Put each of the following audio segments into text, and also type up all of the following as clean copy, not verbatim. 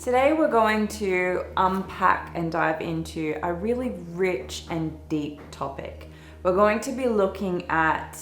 Today we're going to unpack and dive into a really rich and deep topic. We're going to be looking at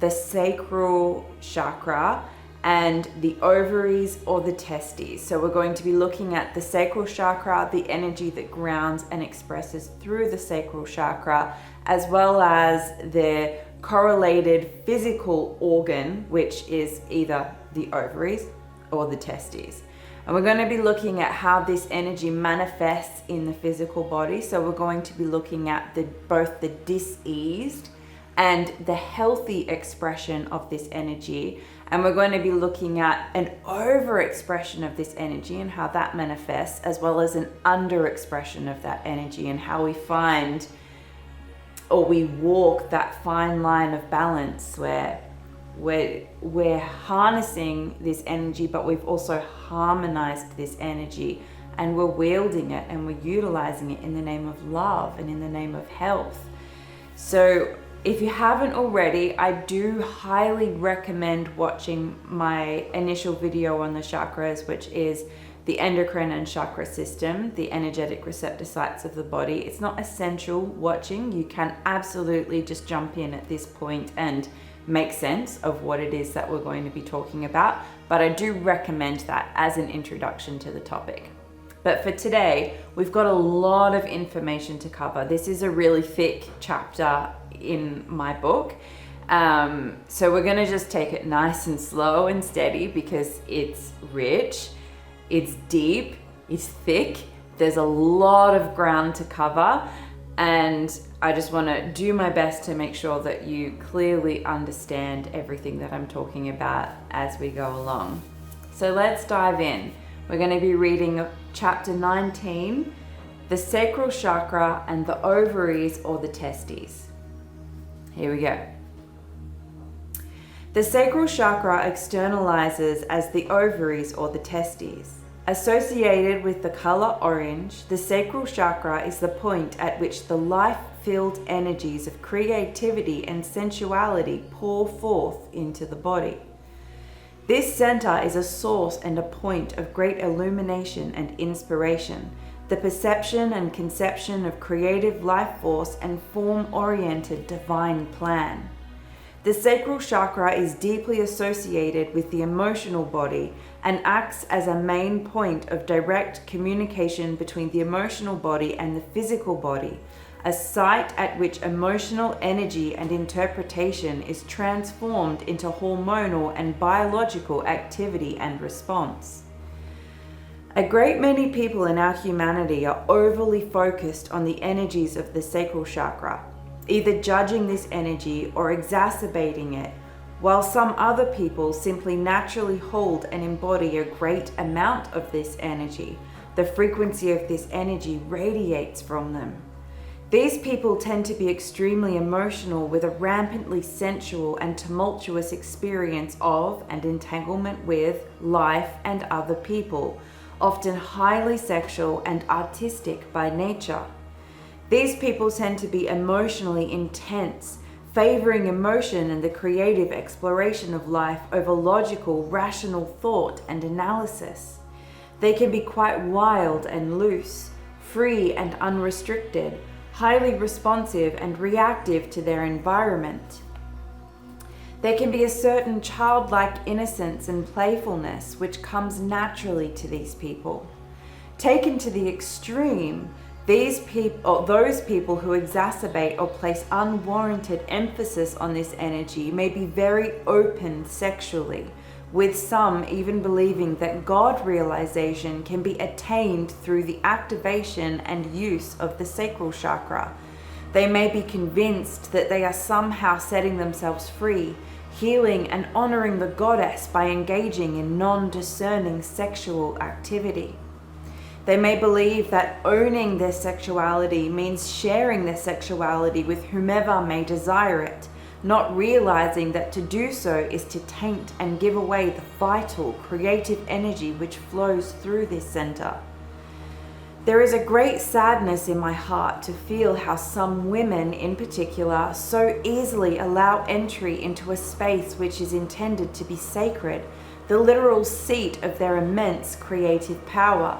the sacral chakra and the ovaries or the testes. So we're going to be looking at the sacral chakra, the energy that grounds and expresses through the sacral chakra, as well as the correlated physical organ, which is either the ovaries or the testes. And we're going to be looking at how this energy manifests in the physical body. So we're going to be looking at both the diseased and the healthy expression of this energy. And we're going to be looking at an overexpression of this energy and how that manifests, as well as an underexpression of that energy and how we find or we walk that fine line of balance where we're harnessing this energy, but we've also harmonized this energy and we're wielding it and we're utilizing it in the name of love and in the name of health. So if you haven't already, I do highly recommend watching my initial video on the chakras, which is the endocrine and chakra system, the energetic receptor sites of the body. It's not essential watching. You can absolutely just jump in at this point and make sense of what it is that we're going to be talking about, but I do recommend that as an introduction to the topic. But for today, we've got a lot of information to cover. This is a really thick chapter in my book, so we're going to just take it nice and slow and steady because it's rich, it's deep, it's thick, there's a lot of ground to cover, and I just want to do my best to make sure that you clearly understand everything that I'm talking about as we go along. So let's dive in. We're going to be reading chapter 19, the sacral chakra and the ovaries or the testes. Here we go. The sacral chakra externalizes as the ovaries or the testes. Associated with the color orange, the sacral chakra is the point at which the life-filled energies of creativity and sensuality pour forth into the body. This center is a source and a point of great illumination and inspiration, the perception and conception of creative life force and form-oriented divine plan. The sacral chakra is deeply associated with the emotional body and acts as a main point of direct communication between the emotional body and the physical body, a site at which emotional energy and interpretation is transformed into hormonal and biological activity and response. A great many people in our humanity are overly focused on the energies of the sacral chakra, either judging this energy or exacerbating it, while some other people simply naturally hold and embody a great amount of this energy. The frequency of this energy radiates from them. These people tend to be extremely emotional with a rampantly sensual and tumultuous experience of and entanglement with life and other people, often highly sexual and artistic by nature. These people tend to be emotionally intense, favoring emotion and the creative exploration of life over logical, rational thought and analysis. They can be quite wild and loose, free and unrestricted, highly responsive and reactive to their environment. There can be a certain childlike innocence and playfulness which comes naturally to these people. Taken to the extreme, those people who exacerbate or place unwarranted emphasis on this energy may be very open sexually, with some even believing that God realization can be attained through the activation and use of the sacral chakra. They may be convinced that they are somehow setting themselves free, healing and honoring the goddess by engaging in non-discerning sexual activity. They may believe that owning their sexuality means sharing their sexuality with whomever may desire it, not realizing that to do so is to taint and give away the vital, creative energy which flows through this center. There is a great sadness in my heart to feel how some women in particular so easily allow entry into a space which is intended to be sacred, the literal seat of their immense creative power.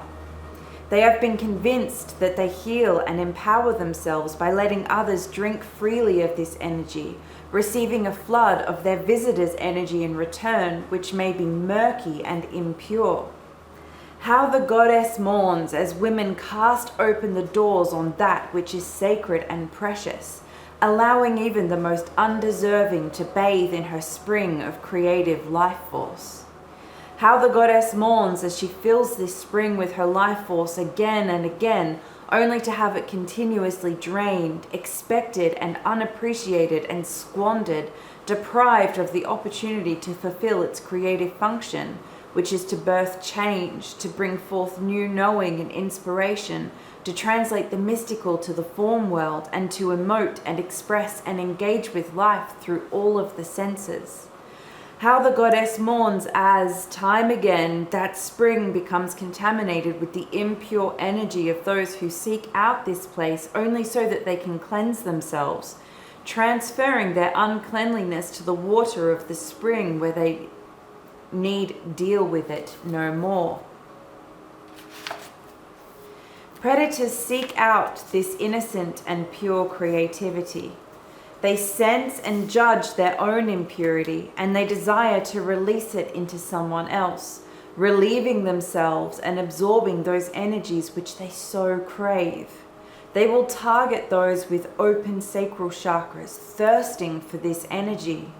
They have been convinced that they heal and empower themselves by letting others drink freely of this energy, receiving a flood of their visitor's energy in return, which may be murky and impure. How the goddess mourns as women cast open the doors on that which is sacred and precious, allowing even the most undeserving to bathe in her spring of creative life force. How the goddess mourns as she fills this spring with her life force again and again, only to have it continuously drained, expected and unappreciated and squandered, deprived of the opportunity to fulfill its creative function, which is to birth change, to bring forth new knowing and inspiration, to translate the mystical to the form world, and to emote and express and engage with life through all of the senses. How the goddess mourns as, time again, that spring becomes contaminated with the impure energy of those who seek out this place only so that they can cleanse themselves, transferring their uncleanliness to the water of the spring where they need deal with it no more. Predators seek out this innocent and pure creativity. They sense and judge their own impurity, and they desire to release it into someone else, relieving themselves and absorbing those energies which they so crave. They will target those with open sacral chakras, thirsting for this energy.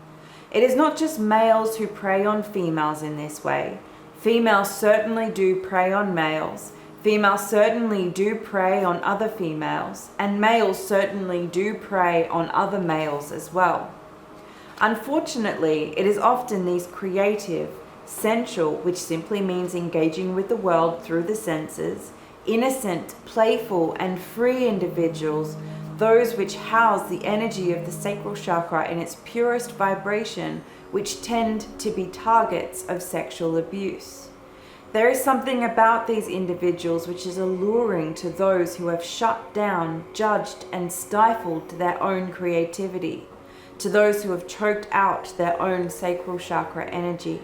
It is not just males who prey on females in this way. Females certainly do prey on males. Females certainly do prey on other females, and males certainly do prey on other males as well. Unfortunately, it is often these creative, sensual, which simply means engaging with the world through the senses, innocent, playful, and free individuals, those which house the energy of the sacral chakra in its purest vibration, which tend to be targets of sexual abuse. There is something about these individuals which is alluring to those who have shut down, judged, and stifled their own creativity, to those who have choked out their own sacral chakra energy.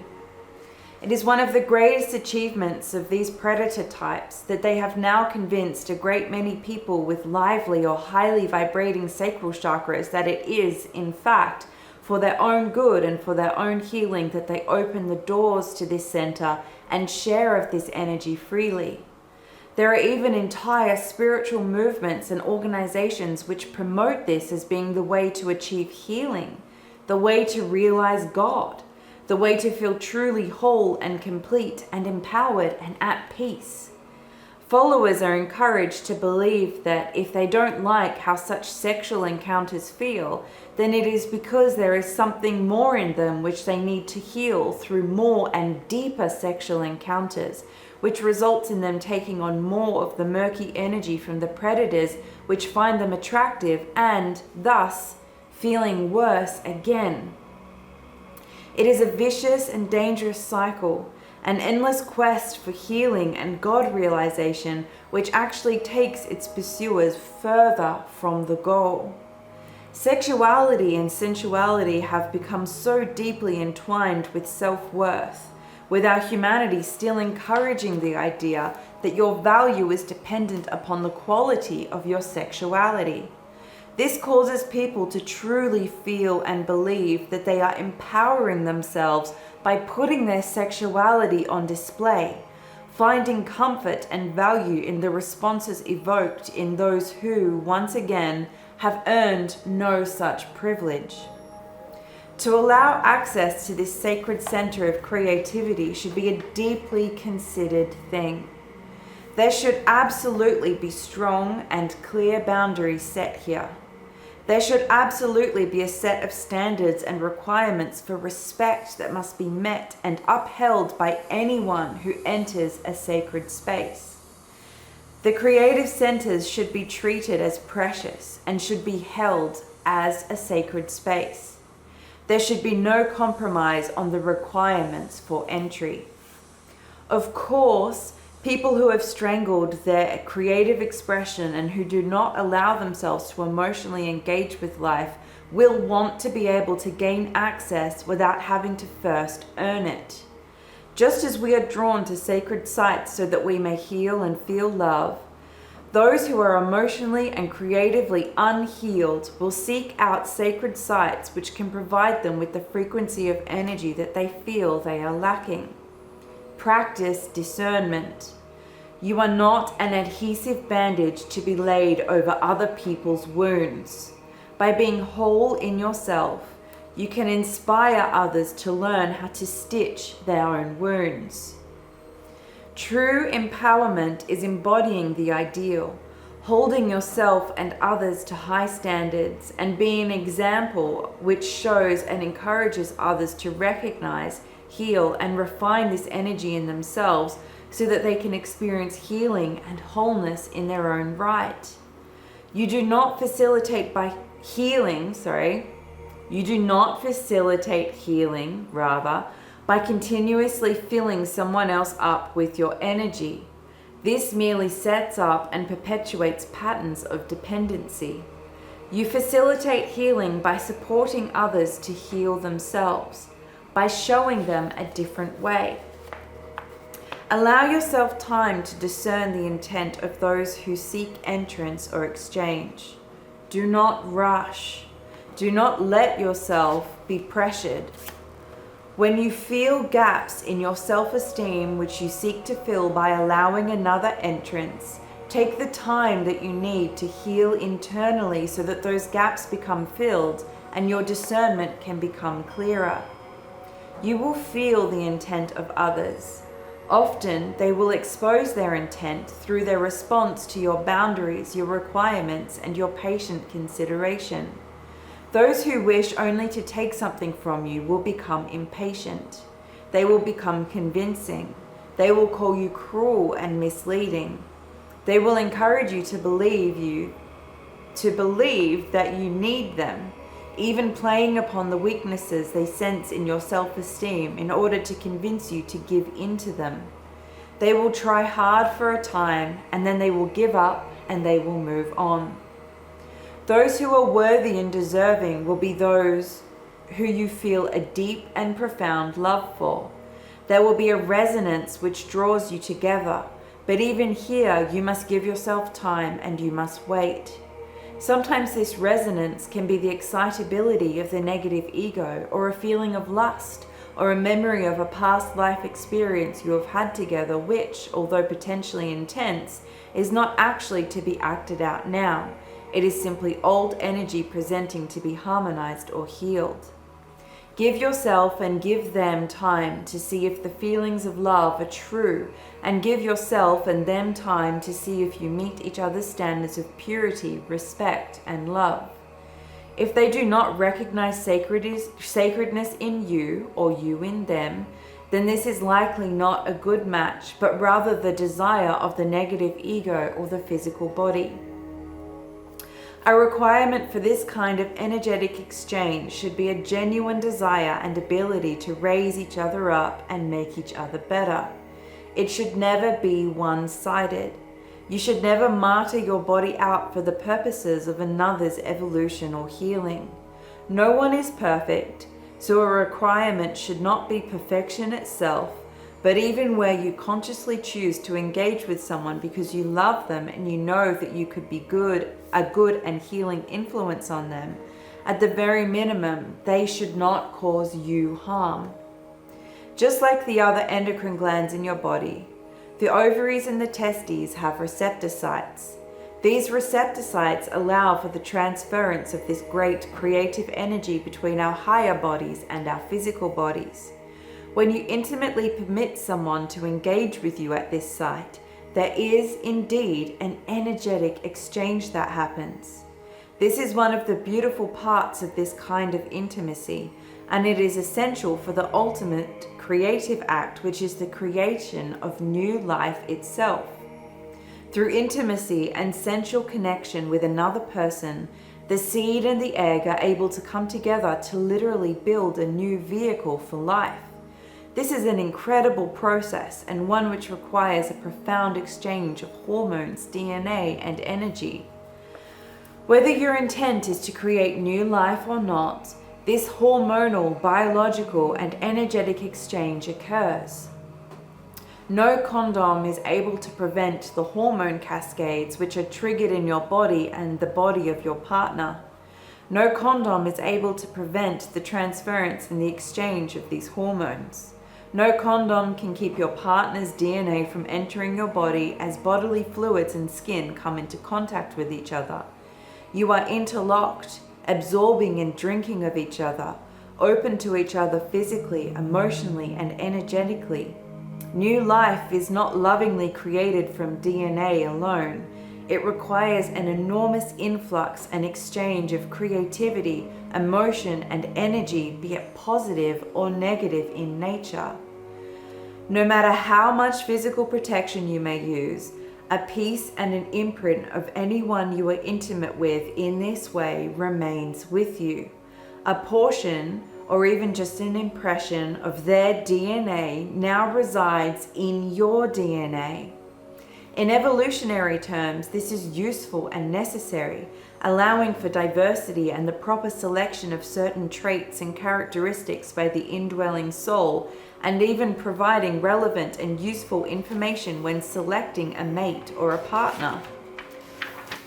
It is one of the greatest achievements of these predator types that they have now convinced a great many people with lively or highly vibrating sacral chakras that it is, in fact, for their own good and for their own healing that they open the doors to this center and share of this energy freely. There are even entire spiritual movements and organizations which promote this as being the way to achieve healing, the way to realize God, the way to feel truly whole and complete and empowered and at peace. Followers are encouraged to believe that if they don't like how such sexual encounters feel, then it is because there is something more in them which they need to heal through more and deeper sexual encounters, which results in them taking on more of the murky energy from the predators which find them attractive and, thus, feeling worse again. It is a vicious and dangerous cycle, an endless quest for healing and God realization, which actually takes its pursuers further from the goal. Sexuality and sensuality have become so deeply entwined with self-worth, with our humanity still encouraging the idea that your value is dependent upon the quality of your sexuality. This causes people to truly feel and believe that they are empowering themselves by putting their sexuality on display, finding comfort and value in the responses evoked in those who, once again, have earned no such privilege. To allow access to this sacred center of creativity should be a deeply considered thing. There should absolutely be strong and clear boundaries set here. There should absolutely be a set of standards and requirements for respect that must be met and upheld by anyone who enters a sacred space. The creative centers should be treated as precious and should be held as a sacred space. There should be no compromise on the requirements for entry. Of course, people who have strangled their creative expression and who do not allow themselves to emotionally engage with life will want to be able to gain access without having to first earn it. Just as we are drawn to sacred sites so that we may heal and feel love, those who are emotionally and creatively unhealed will seek out sacred sites which can provide them with the frequency of energy that they feel they are lacking. Practice discernment. You are not an adhesive bandage to be laid over other people's wounds. By being whole in yourself, you can inspire others to learn how to stitch their own wounds. True empowerment is embodying the ideal, holding yourself and others to high standards, and being an example which shows and encourages others to recognize, heal, and refine this energy in themselves so that they can experience healing and wholeness in their own right. You do not facilitate healing by continuously filling someone else up with your energy. This merely sets up and perpetuates patterns of dependency. You facilitate healing by supporting others to heal themselves, by showing them a different way. Allow yourself time to discern the intent of those who seek entrance or exchange. Do not rush. Do not let yourself be pressured. When you feel gaps in your self-esteem which you seek to fill by allowing another entrance, take the time that you need to heal internally so that those gaps become filled and your discernment can become clearer. You will feel the intent of others. Often, they will expose their intent through their response to your boundaries, your requirements, and your patient consideration. Those who wish only to take something from you will become impatient. They will become convincing. They will call you cruel and misleading. They will encourage you to believe that you need them, even playing upon the weaknesses they sense in your self-esteem in order to convince you to give in to them. They will try hard for a time, and then they will give up and they will move on. Those who are worthy and deserving will be those who you feel a deep and profound love for. There will be a resonance which draws you together, but even here you must give yourself time and you must wait. Sometimes this resonance can be the excitability of the negative ego, or a feeling of lust, or a memory of a past life experience you have had together which, although potentially intense, is not actually to be acted out now. It is simply old energy presenting to be harmonized or healed. Give yourself and give them time to see if the feelings of love are true, and give yourself and them time to see if you meet each other's standards of purity, respect, and love. If they do not recognize sacredness in you or you in them, then this is likely not a good match, but rather the desire of the negative ego or the physical body. A requirement for this kind of energetic exchange should be a genuine desire and ability to raise each other up and make each other better. It should never be one-sided. You should never martyr your body out for the purposes of another's evolution or healing. No one is perfect, so a requirement should not be perfection itself, but even where you consciously choose to engage with someone because you love them and you know that you could be a good and healing influence on them, at the very minimum, they should not cause you harm. Just like the other endocrine glands in your body, the ovaries and the testes have receptor sites. These receptor sites allow for the transference of this great creative energy between our higher bodies and our physical bodies. When you intimately permit someone to engage with you at this site, there is indeed an energetic exchange that happens. This is one of the beautiful parts of this kind of intimacy, and it is essential for the ultimate creative act, which is the creation of new life itself. Through intimacy and sensual connection with another person, the seed and the egg are able to come together to literally build a new vehicle for life. This is an incredible process, and one which requires a profound exchange of hormones, DNA, and energy. Whether your intent is to create new life or not, this hormonal, biological, and energetic exchange occurs. No condom is able to prevent the hormone cascades which are triggered in your body and the body of your partner. No condom is able to prevent the transference and the exchange of these hormones. No condom can keep your partner's DNA from entering your body as bodily fluids and skin come into contact with each other. You are interlocked, absorbing and drinking of each other, open to each other physically, emotionally, and energetically. New life is not lovingly created from DNA alone. It requires an enormous influx and exchange of creativity, emotion, and energy, be it positive or negative in nature. No matter how much physical protection you may use, a piece and an imprint of anyone you are intimate with in this way remains with you. A portion, or even just an impression of their DNA now resides in your DNA. In evolutionary terms, this is useful and necessary, allowing for diversity and the proper selection of certain traits and characteristics by the indwelling soul, and even providing relevant and useful information when selecting a mate or a partner.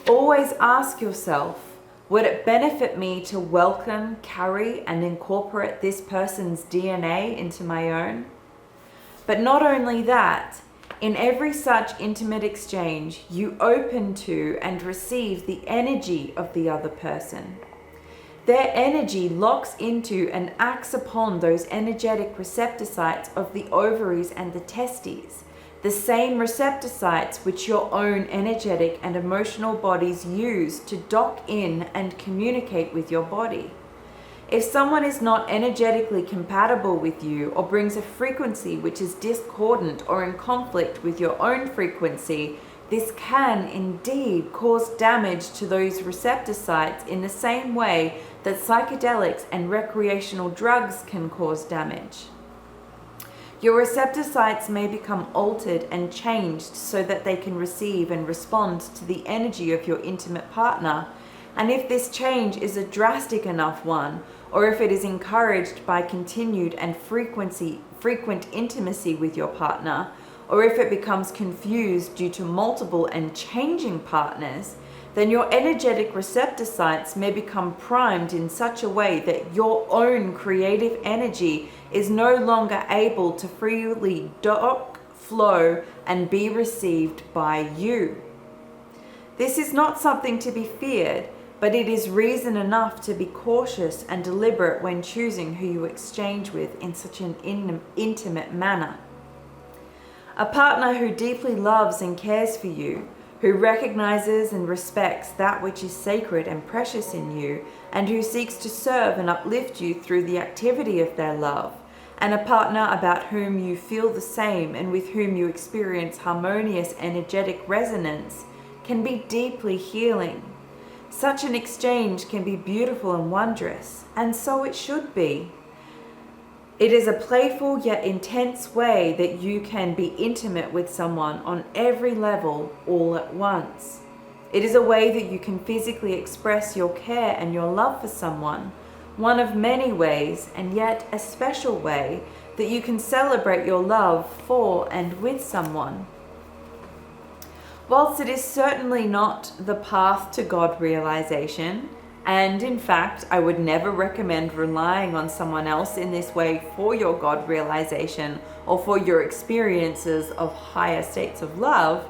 Always ask yourself, would it benefit me to welcome, carry, and incorporate this person's DNA into my own? But not only that, in every such intimate exchange, you open to and receive the energy of the other person. Their energy locks into and acts upon those energetic receptor sites of the ovaries and the testes, the same receptor sites which your own energetic and emotional bodies use to dock in and communicate with your body. If someone is not energetically compatible with you or brings a frequency which is discordant or in conflict with your own frequency, this can indeed cause damage to those receptor sites in the same way that psychedelics and recreational drugs can cause damage. Your receptor sites may become altered and changed so that they can receive and respond to the energy of your intimate partner. And if this change is a drastic enough one, or if it is encouraged by continued and frequent intimacy with your partner, or if it becomes confused due to multiple and changing partners, then your energetic receptor sites may become primed in such a way that your own creative energy is no longer able to freely dock, flow, and be received by you. This is not something to be feared, but it is reason enough to be cautious and deliberate when choosing who you exchange with in such an intimate manner. A partner who deeply loves and cares for you, who recognizes and respects that which is sacred and precious in you, and who seeks to serve and uplift you through the activity of their love, and a partner about whom you feel the same and with whom you experience harmonious energetic resonance, can be deeply healing. Such an exchange can be beautiful and wondrous, and so it should be. It is a playful yet intense way that you can be intimate with someone on every level all at once. It is a way that you can physically express your care and your love for someone, one of many ways, and yet a special way that you can celebrate your love for and with someone. Whilst it is certainly not the path to God realization, and in fact, I would never recommend relying on someone else in this way for your God realization or for your experiences of higher states of love,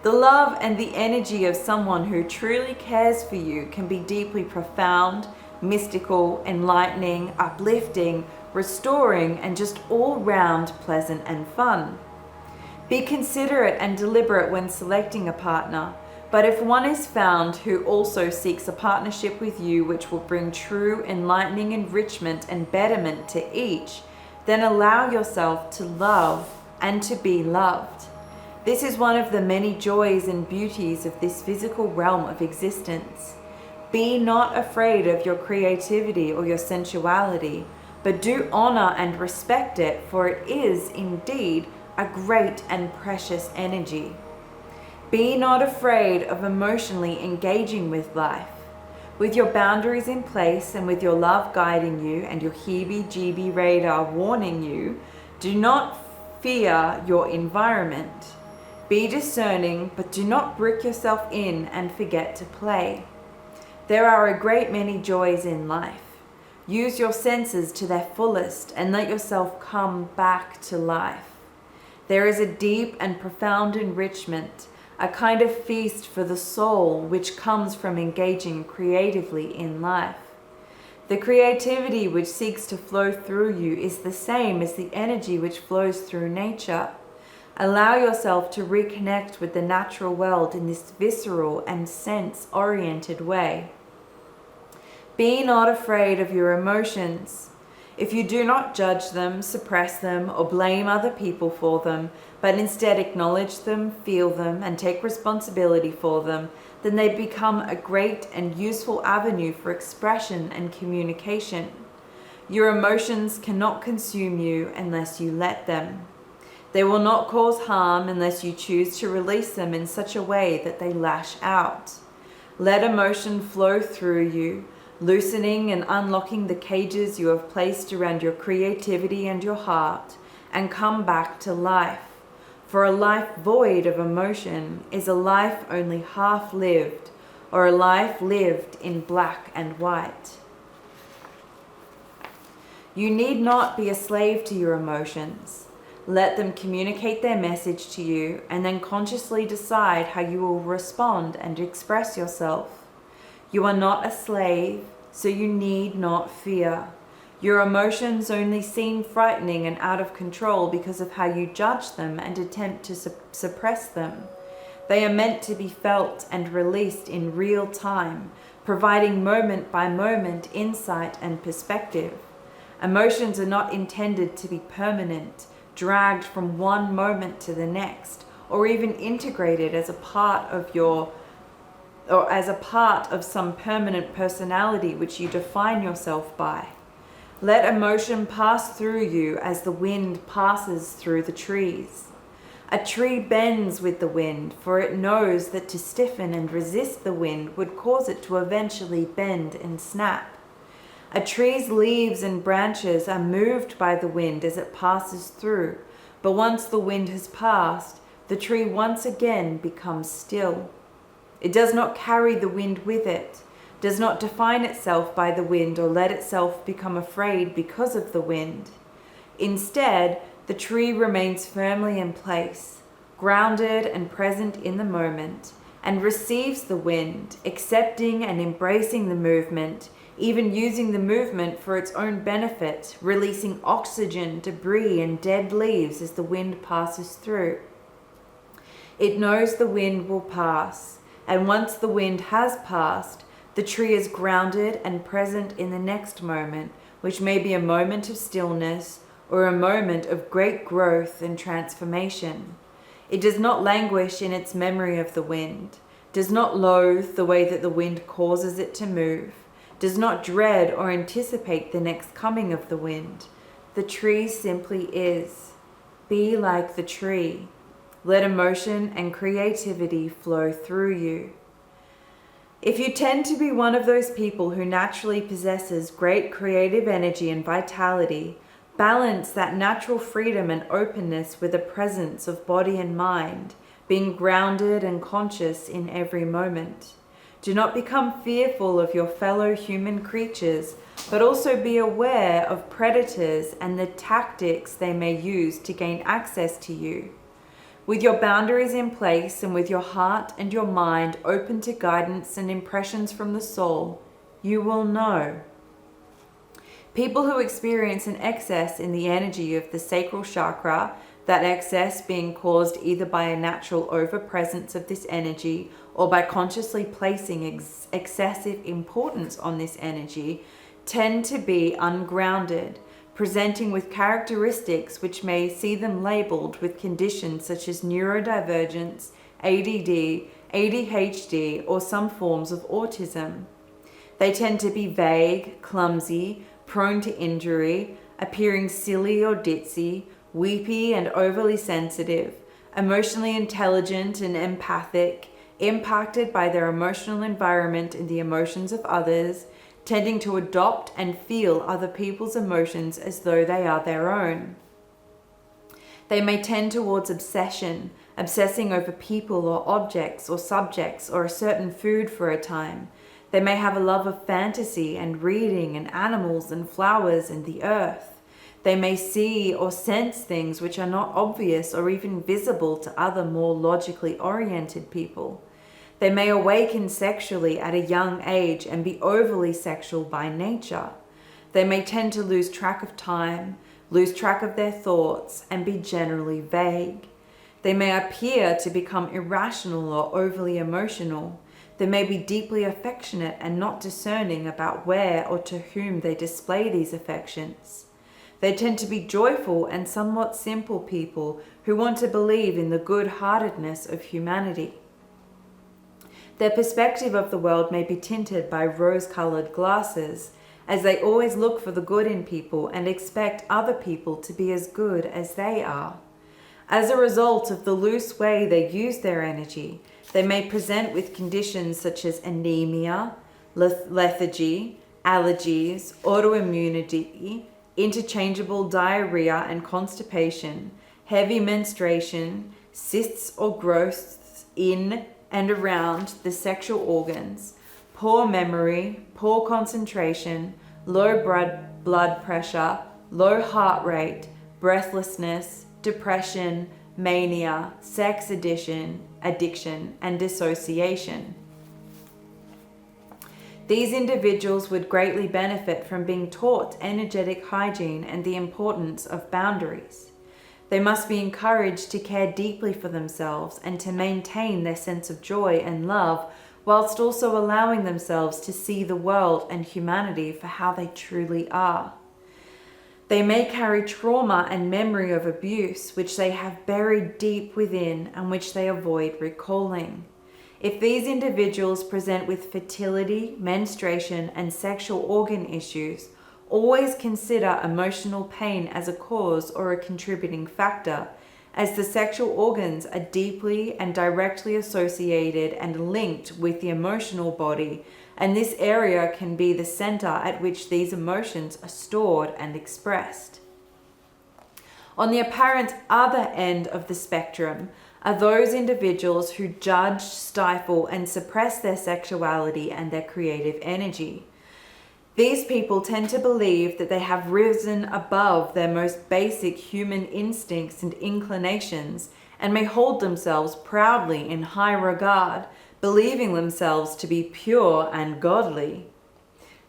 the love and the energy of someone who truly cares for you can be deeply profound, mystical, enlightening, uplifting, restoring, and just all round pleasant and fun. Be considerate and deliberate when selecting a partner. But if one is found who also seeks a partnership with you which will bring true enlightening enrichment and betterment to each, then allow yourself to love and to be loved. This is one of the many joys and beauties of this physical realm of existence. Be not afraid of your creativity or your sensuality, but do honor and respect it, for it is indeed a great and precious energy. Be not afraid of emotionally engaging with life. With your boundaries in place and with your love guiding you and your heebie-jeebie radar warning you, do not fear your environment. Be discerning, but do not brick yourself in and forget to play. There are a great many joys in life. Use your senses to their fullest and let yourself come back to life. There is a deep and profound enrichment, a kind of feast for the soul which comes from engaging creatively in life. The creativity which seeks to flow through you is the same as the energy which flows through nature. Allow yourself to reconnect with the natural world in this visceral and sense-oriented way. Be not afraid of your emotions. If you do not judge them, suppress them, or blame other people for them, but instead acknowledge them, feel them, and take responsibility for them, then they become a great and useful avenue for expression and communication. Your emotions cannot consume you unless you let them. They will not cause harm unless you choose to release them in such a way that they lash out. Let emotion flow through you, loosening and unlocking the cages you have placed around your creativity and your heart, and come back to life. For a life void of emotion is a life only half lived, or a life lived in black and white. You need not be a slave to your emotions. Let them communicate their message to you, and then consciously decide how you will respond and express yourself. You are not a slave, so you need not fear. Your emotions only seem frightening and out of control because of how you judge them and attempt to suppress them. They are meant to be felt and released in real time, providing moment by moment insight and perspective. Emotions are not intended to be permanent, dragged from one moment to the next, or even integrated as a part of some permanent personality which you define yourself by. Let emotion pass through you as the wind passes through the trees. A tree bends with the wind, for it knows that to stiffen and resist the wind would cause it to eventually bend and snap. A tree's leaves and branches are moved by the wind as it passes through, but once the wind has passed, the tree once again becomes still. It does not carry the wind with it, does not define itself by the wind or let itself become afraid because of the wind. Instead, the tree remains firmly in place, grounded and present in the moment, and receives the wind, accepting and embracing the movement, even using the movement for its own benefit, releasing oxygen, debris, and dead leaves as the wind passes through. It knows the wind will pass, and once the wind has passed, the tree is grounded and present in the next moment, which may be a moment of stillness or a moment of great growth and transformation. It does not languish in its memory of the wind, does not loathe the way that the wind causes it to move, does not dread or anticipate the next coming of the wind. The tree simply is. Be like the tree. Let emotion and creativity flow through you. If you tend to be one of those people who naturally possesses great creative energy and vitality, balance that natural freedom and openness with a presence of body and mind, being grounded and conscious in every moment. Do not become fearful of your fellow human creatures, but also be aware of predators and the tactics they may use to gain access to you. With your boundaries in place and with your heart and your mind open to guidance and impressions from the soul, you will know. People who experience an excess in the energy of the sacral chakra, that excess being caused either by a natural overpresence of this energy or by consciously placing excessive importance on this energy, tend to be ungrounded, presenting with characteristics which may see them labeled with conditions such as neurodivergence, ADD, ADHD, or some forms of autism. They tend to be vague, clumsy, prone to injury, appearing silly or ditzy, weepy and overly sensitive, emotionally intelligent and empathic, impacted by their emotional environment and the emotions of others, tending to adopt and feel other people's emotions as though they are their own. They may tend towards obsession, obsessing over people or objects or subjects or a certain food for a time. They may have a love of fantasy and reading and animals and flowers and the earth. They may see or sense things which are not obvious or even visible to other more logically oriented people. They may awaken sexually at a young age and be overly sexual by nature. They may tend to lose track of time, lose track of their thoughts, and be generally vague. They may appear to become irrational or overly emotional. They may be deeply affectionate and not discerning about where or to whom they display these affections. They tend to be joyful and somewhat simple people who want to believe in the good-heartedness of humanity. Their perspective of the world may be tinted by rose-colored glasses, as they always look for the good in people and expect other people to be as good as they are. As a result of the loose way they use their energy, they may present with conditions such as anemia, lethargy, allergies, autoimmunity, interchangeable diarrhea and constipation, heavy menstruation, cysts or growths in and around the sexual organs, poor memory, poor concentration, low blood pressure, low heart rate, breathlessness, depression, mania, sex addiction, and dissociation. These individuals would greatly benefit from being taught energetic hygiene and the importance of boundaries. They must be encouraged to care deeply for themselves and to maintain their sense of joy and love, whilst also allowing themselves to see the world and humanity for how they truly are. They may carry trauma and memory of abuse, which they have buried deep within and which they avoid recalling. If these individuals present with fertility, menstruation, and sexual organ issues, always consider emotional pain as a cause or a contributing factor, as the sexual organs are deeply and directly associated and linked with the emotional body, and this area can be the center at which these emotions are stored and expressed. On the apparent other end of the spectrum are those individuals who judge, stifle, and suppress their sexuality and their creative energy. These people tend to believe that they have risen above their most basic human instincts and inclinations and may hold themselves proudly in high regard, believing themselves to be pure and godly.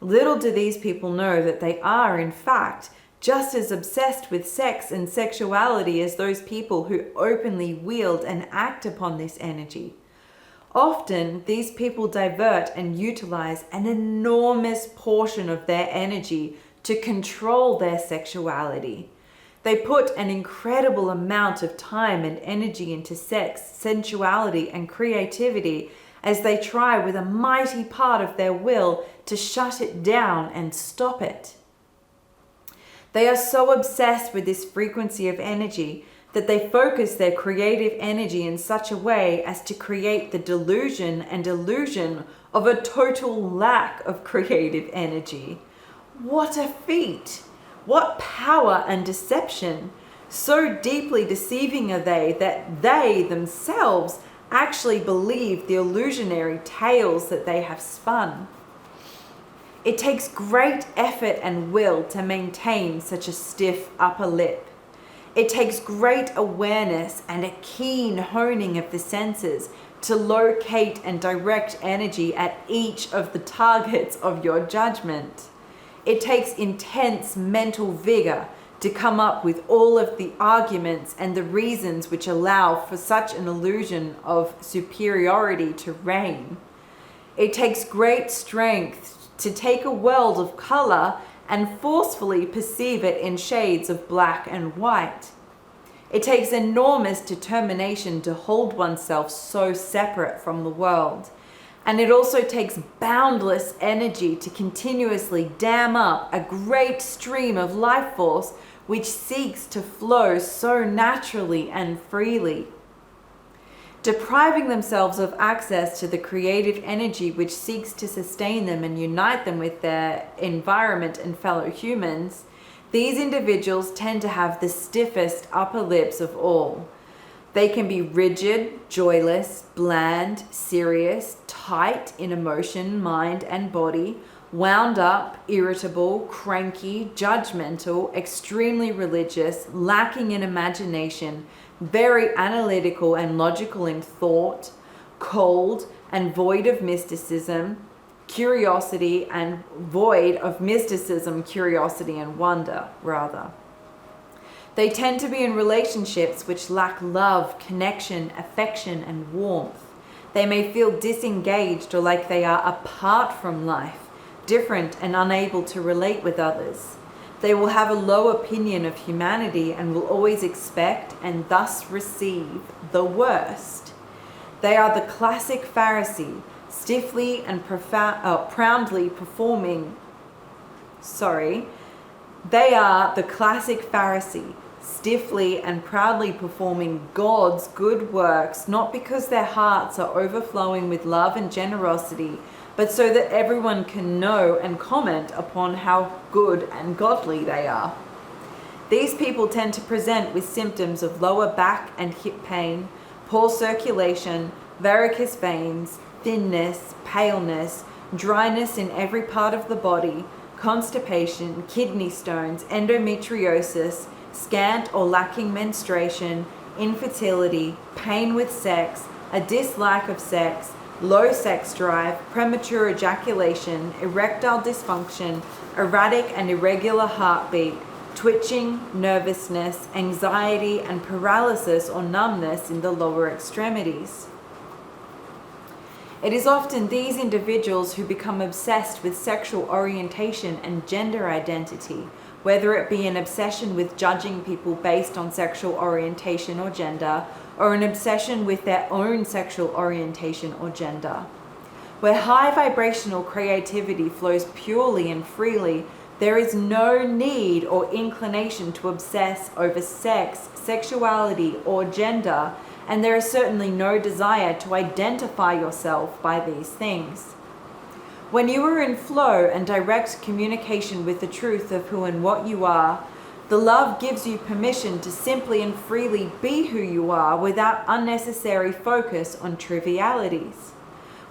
Little do these people know that they are, in fact, just as obsessed with sex and sexuality as those people who openly wield and act upon this energy. Often, these people divert and utilize an enormous portion of their energy to control their sexuality. They put an incredible amount of time and energy into sex, sensuality, and creativity as they try with a mighty part of their will to shut it down and stop it. They are so obsessed with this frequency of energy that they focus their creative energy in such a way as to create the delusion and illusion of a total lack of creative energy. What a feat! What power and deception! So deeply deceiving are they that they themselves actually believe the illusionary tales that they have spun. It takes great effort and will to maintain such a stiff upper lip. It takes great awareness and a keen honing of the senses to locate and direct energy at each of the targets of your judgment. It takes intense mental vigor to come up with all of the arguments and the reasons which allow for such an illusion of superiority to reign. It takes great strength to take a world of color and forcefully perceive it in shades of black and white. It takes enormous determination to hold oneself so separate from the world. And it also takes boundless energy to continuously dam up a great stream of life force which seeks to flow so naturally and freely. Depriving themselves of access to the creative energy which seeks to sustain them and unite them with their environment and fellow humans, These individuals tend to have the stiffest upper lips of all. They can be rigid, joyless, bland, serious, tight in emotion, mind, and body, wound up, irritable, cranky, judgmental, extremely religious, lacking in imagination, very analytical and logical in thought, cold and void of mysticism, curiosity and wonder, rather. They tend to be in relationships which lack love, connection, affection, and warmth. They may feel disengaged or like they are apart from life, different and unable to relate with others. They will have a low opinion of humanity and will always expect and thus receive the worst. They are the classic Pharisee, stiffly and proudly performing. They are the classic Pharisee, stiffly and proudly performing God's good works, not because their hearts are overflowing with love and generosity, but so that everyone can know and comment upon how good and godly they are. These people tend to present with symptoms of lower back and hip pain, poor circulation, varicose veins, thinness, paleness, dryness in every part of the body, constipation, kidney stones, endometriosis, scant or lacking menstruation, infertility, pain with sex, a dislike of sex, low sex drive, premature ejaculation, erectile dysfunction, erratic and irregular heartbeat, twitching, nervousness, anxiety, and paralysis or numbness in the lower extremities. It is often these individuals who become obsessed with sexual orientation and gender identity, whether it be an obsession with judging people based on sexual orientation or gender, or an obsession with their own sexual orientation or gender. Where high vibrational creativity flows purely and freely, there is no need or inclination to obsess over sex, sexuality, or gender, and there is certainly no desire to identify yourself by these things. When you are in flow and direct communication with the truth of who and what you are, the love gives you permission to simply and freely be who you are without unnecessary focus on trivialities.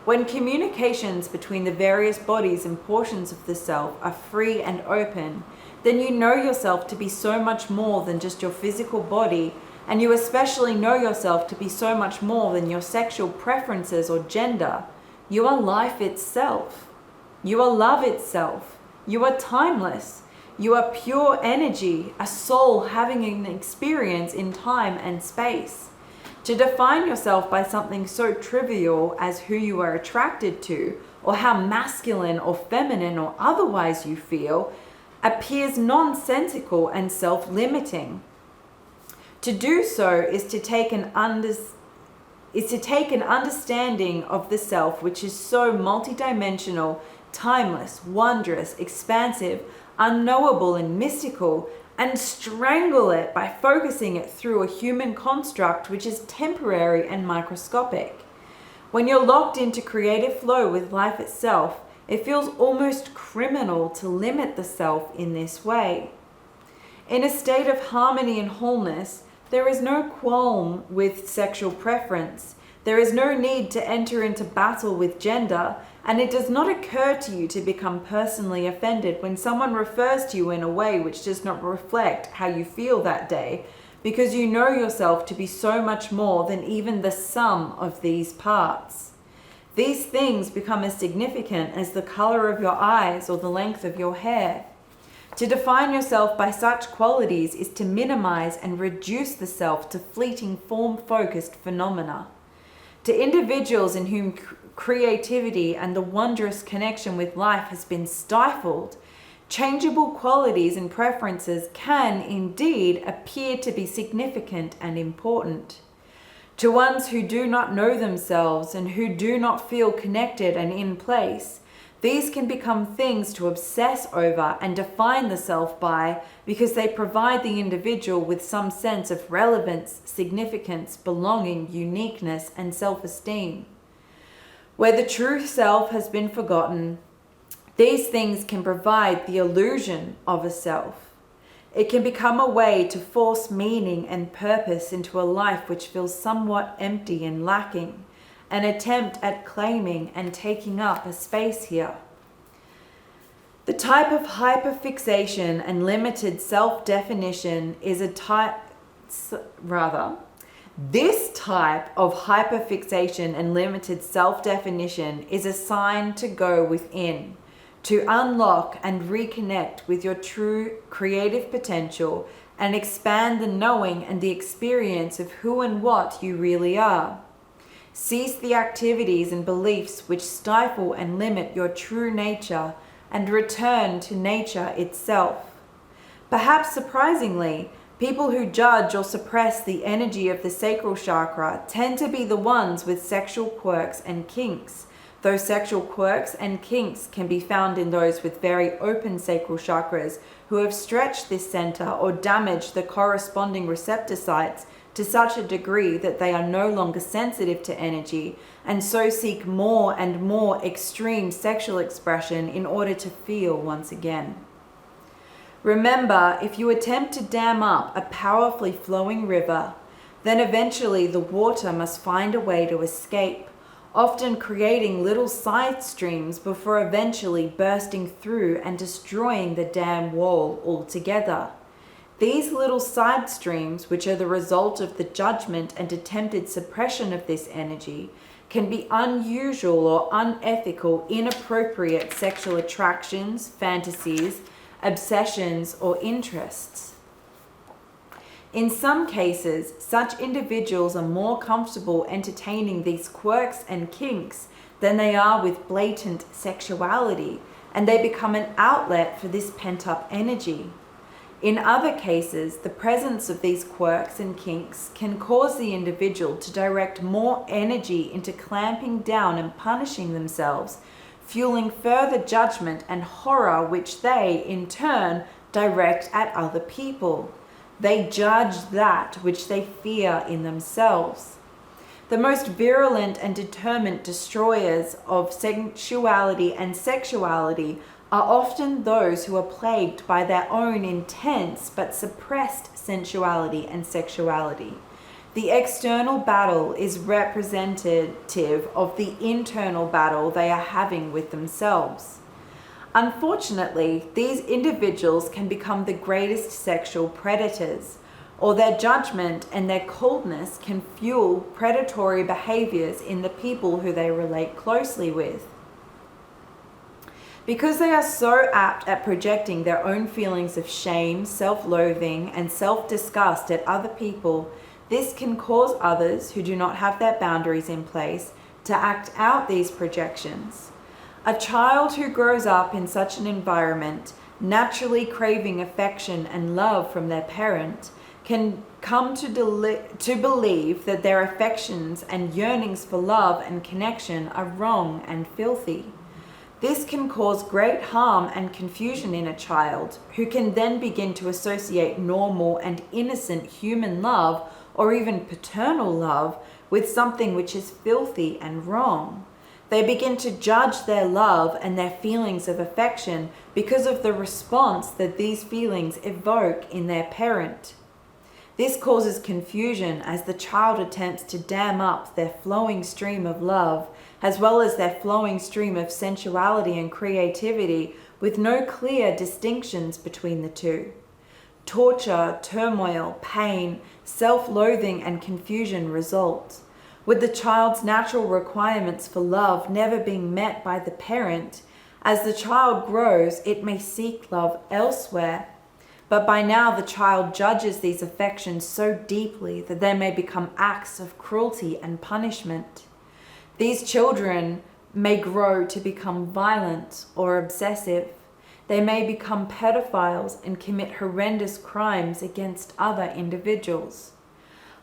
When communications between the various bodies and portions of the self are free and open, then you know yourself to be so much more than just your physical body, and you especially know yourself to be so much more than your sexual preferences or gender. You are life itself. You are love itself. You are timeless. You are pure energy, a soul having an experience in time and space. To define yourself by something so trivial as who you are attracted to, or how masculine or feminine or otherwise you feel, appears nonsensical and self-limiting. To do so is to take an understanding of the self which is so multidimensional, timeless, wondrous, expansive, unknowable, and mystical, and strangle it by focusing it through a human construct which is temporary and microscopic. When you're locked into creative flow with life itself, it feels almost criminal to limit the self in this way. In a state of harmony and wholeness, there is no qualm with sexual preference. There is no need to enter into battle with gender, and it does not occur to you to become personally offended when someone refers to you in a way which does not reflect how you feel that day, because you know yourself to be so much more than even the sum of these parts. These things become as significant as the color of your eyes or the length of your hair. To define yourself by such qualities is to minimize and reduce the self to fleeting form-focused phenomena. To individuals in whom creativity and the wondrous connection with life has been stifled, changeable qualities and preferences can indeed appear to be significant and important. To ones who do not know themselves and who do not feel connected and in place, these can become things to obsess over and define the self by, because they provide the individual with some sense of relevance, significance, belonging, uniqueness, and self-esteem. Where the true self has been forgotten, these things can provide the illusion of a self. It can become a way to force meaning and purpose into a life which feels somewhat empty and lacking, an attempt at claiming and taking up a space here. The type of hyperfixation and limited self-definition is This type of hyperfixation and limited self-definition is a sign to go within, to unlock and reconnect with your true creative potential and expand the knowing and the experience of who and what you really are. Cease the activities and beliefs which stifle and limit your true nature and return to nature itself. Perhaps surprisingly, people who judge or suppress the energy of the sacral chakra tend to be the ones with sexual quirks and kinks. Though sexual quirks and kinks can be found in those with very open sacral chakras who have stretched this center or damaged the corresponding receptor sites to such a degree that they are no longer sensitive to energy and so seek more and more extreme sexual expression in order to feel once again. Remember, if you attempt to dam up a powerfully flowing river, then eventually the water must find a way to escape, often creating little side streams before eventually bursting through and destroying the dam wall altogether. These little side streams, which are the result of the judgment and attempted suppression of this energy, can be unusual or unethical, inappropriate sexual attractions, fantasies, obsessions, or interests. In some cases, such individuals are more comfortable entertaining these quirks and kinks than they are with blatant sexuality, and they become an outlet for this pent-up energy. In other cases, the presence of these quirks and kinks can cause the individual to direct more energy into clamping down and punishing themselves, fueling further judgment and horror, which they, in turn, direct at other people. They judge that which they fear in themselves. The most virulent and determined destroyers of sensuality and sexuality are often those who are plagued by their own intense but suppressed sensuality and sexuality. The external battle is representative of the internal battle they are having with themselves. Unfortunately, these individuals can become the greatest sexual predators, or their judgment and their coldness can fuel predatory behaviors in the people who they relate closely with. Because they are so apt at projecting their own feelings of shame, self-loathing, and self-disgust at other people, this can cause others who do not have their boundaries in place to act out these projections. A child who grows up in such an environment, naturally craving affection and love from their parent, can come to believe that their affections and yearnings for love and connection are wrong and filthy. This can cause great harm and confusion in a child, who can then begin to associate normal and innocent human love, or even paternal love, with something which is filthy and wrong. They begin to judge their love and their feelings of affection because of the response that these feelings evoke in their parent. This causes confusion as the child attempts to dam up their flowing stream of love, as well as their flowing stream of sensuality and creativity, with no clear distinctions between the two. Torture, turmoil, pain, self-loathing, and confusion result. With the child's natural requirements for love never being met by the parent, as the child grows, it may seek love elsewhere. But by now the child judges these affections so deeply that they may become acts of cruelty and punishment. These children may grow to become violent or obsessive. They may become pedophiles and commit horrendous crimes against other individuals.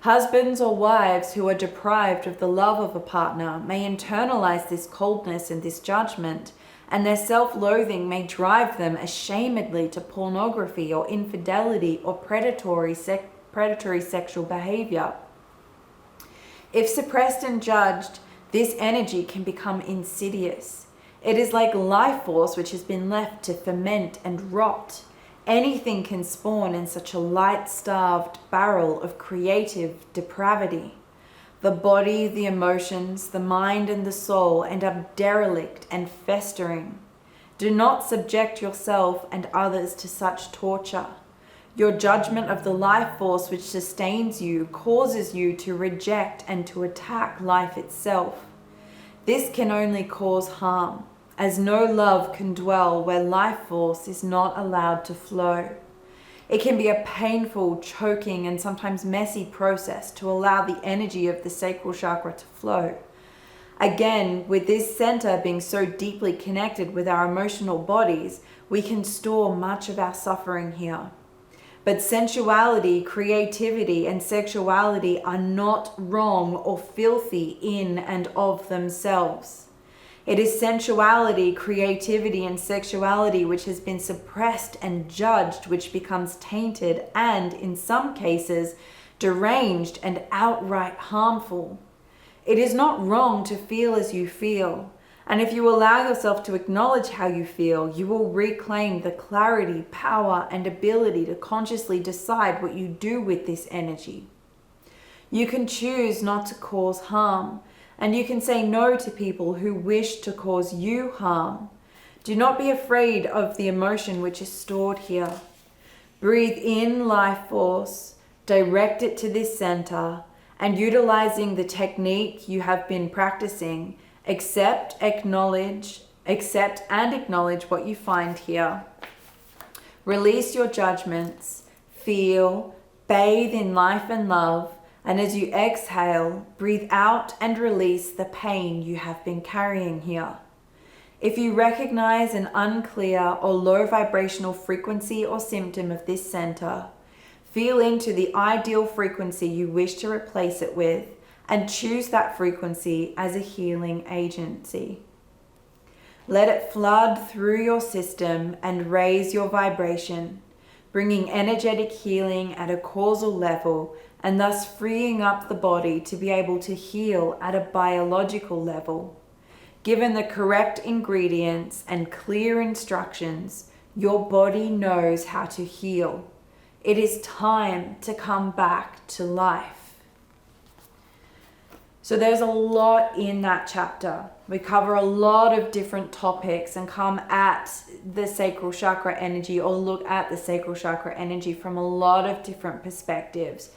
Husbands or wives who are deprived of the love of a partner may internalize this coldness and this judgment, and their self-loathing may drive them ashamedly to pornography or infidelity or predatory sexual behavior. If suppressed and judged, this energy can become insidious. It is like life force which has been left to ferment and rot. Anything can spawn in such a light-starved barrel of creative depravity. The body, the emotions, the mind, and the soul end up derelict and festering. Do not subject yourself and others to such torture. Your judgment of the life force which sustains you causes you to reject and to attack life itself. This can only cause harm, as no love can dwell where life force is not allowed to flow. It can be a painful, choking, and sometimes messy process to allow the energy of the sacral chakra to flow. Again, with this center being so deeply connected with our emotional bodies, we can store much of our suffering here. But sensuality, creativity, and sexuality are not wrong or filthy in and of themselves. It is sensuality, creativity, and sexuality which has been suppressed and judged, which becomes tainted and, in some cases, deranged and outright harmful. It is not wrong to feel as you feel, and if you allow yourself to acknowledge how you feel, you will reclaim the clarity, power, and ability to consciously decide what you do with this energy. You can choose not to cause harm, and you can say no to people who wish to cause you harm. Do not be afraid of the emotion which is stored here. Breathe in life force, direct it to this center, and utilizing the technique you have been practicing, accept and acknowledge what you find here. Release your judgments, feel, bathe in life and love, and as you exhale, breathe out and release the pain you have been carrying here. If you recognize an unclear or low vibrational frequency or symptom of this center, feel into the ideal frequency you wish to replace it with and choose that frequency as a healing agency. Let it flood through your system and raise your vibration, bringing energetic healing at a causal level and thus freeing up the body to be able to heal at a biological level. Given the correct ingredients and clear instructions, your body knows how to heal. It is time to come back to life. So there's a lot in that chapter. We cover a lot of different topics and come at the sacral chakra energy or look at the sacral chakra energy from a lot of different perspectives.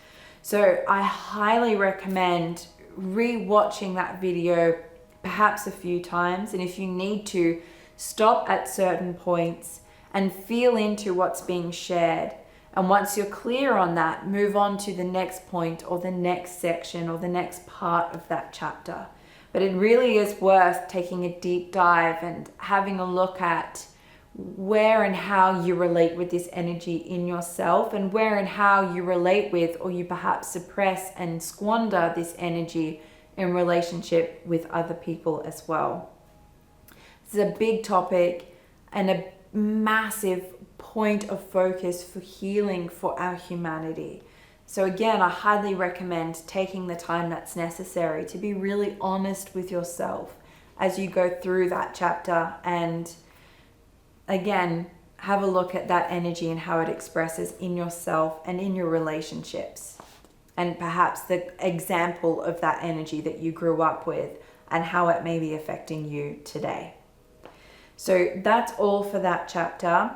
So I highly recommend re-watching that video perhaps a few times, and if you need to, stop at certain points and feel into what's being shared. And once you're clear on that, move on to the next point or the next section or the next part of that chapter. But it really is worth taking a deep dive and having a look at where and how you relate with this energy in yourself, and where and how you relate with, or you perhaps suppress and squander this energy in relationship with other people as well. This is a big topic and a massive point of focus for healing for our humanity. So again, I highly recommend taking the time that's necessary to be really honest with yourself as you go through that chapter, and again, have a look at that energy and how it expresses in yourself and in your relationships, and perhaps the example of that energy that you grew up with and how it may be affecting you today. So that's all for that chapter.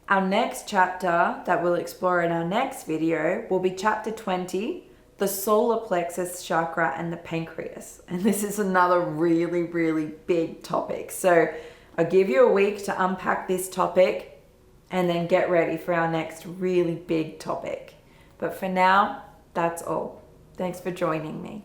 Our next chapter that we'll explore in our next video will be chapter 20, the solar plexus chakra and the pancreas. And this is another really, really big topic. So I'll give you a week to unpack this topic and then get ready for our next really big topic. But for now, that's all. Thanks for joining me.